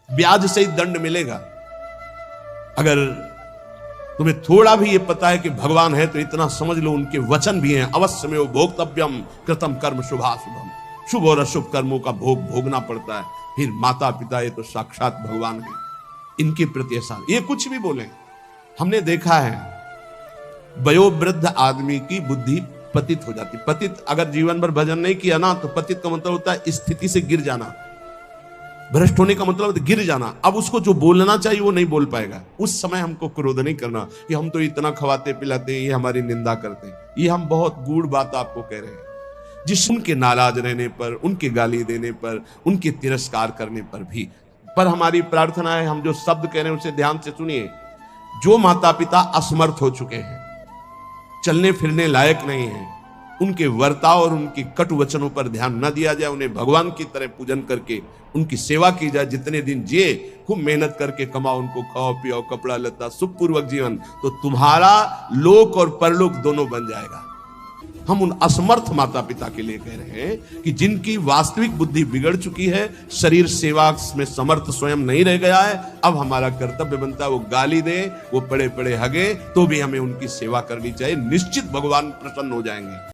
ब्याज सहित दंड मिलेगा। अगर तुम्हें थोड़ा भी ये पता है कि भगवान है तो इतना समझ लो उनके वचन भी हैं, अवश्य में वो भोक्तव्यम कृतम कर्म शुभाशुभम, शुभ और अशुभ कर्मों का भोग भोगना पड़ता है। फिर माता पिता ये तो साक्षात भगवान है, इनके प्रति ऐसा ये कुछ भी बोले। हमने देखा है वयोवृद्ध आदमी की बुद्धि पतित हो जाती। पतित अगर जीवन भर भजन नहीं किया ना तो पतित का मतलब होता है स्थिति से गिर जाना, भ्रष्ट होने का मतलब है गिर जाना। अब उसको जो बोलना चाहिए वो नहीं बोल पाएगा। उस समय हमको क्रोध नहीं करना कि हम तो इतना खवाते पिलाते हैं, ये हमारी निंदा करते हैं। ये हम बहुत गूढ़ बात आपको कह रहे हैं। जिस उनके नाराज रहने पर, उनके गाली देने पर, उनके तिरस्कार करने पर भी, पर हमारी प्रार्थना है हम जो शब्द कह रहे हैं उसे ध्यान से सुनिए। जो माता पिता असमर्थ हो चुके हैं, चलने फिरने लायक नहीं है, उनके वर्ताव और उनके कटु वचनों पर ध्यान न दिया जाए, उन्हें भगवान की तरह पूजन करके उनकी सेवा की जाए। जितने दिन जिए खूब मेहनत करके कमाओ, उनको खाओ पियो, कपड़ा लत्ता, सुखपूर्वक जीवन, तो तुम्हारा लोक और परलोक दोनों बन जाएगा। हम उन असमर्थ माता पिता के लिए कह रहे हैं कि जिनकी वास्तविक बुद्धि बिगड़ चुकी है, शरीर सेवा में समर्थ स्वयं नहीं रह गया है, अब हमारा कर्तव्य बनता है वो गाली दे, वो पड़े पड़े हगे, तो भी हमें उनकी सेवा करनी चाहिए। निश्चित भगवान प्रसन्न हो जाएंगे।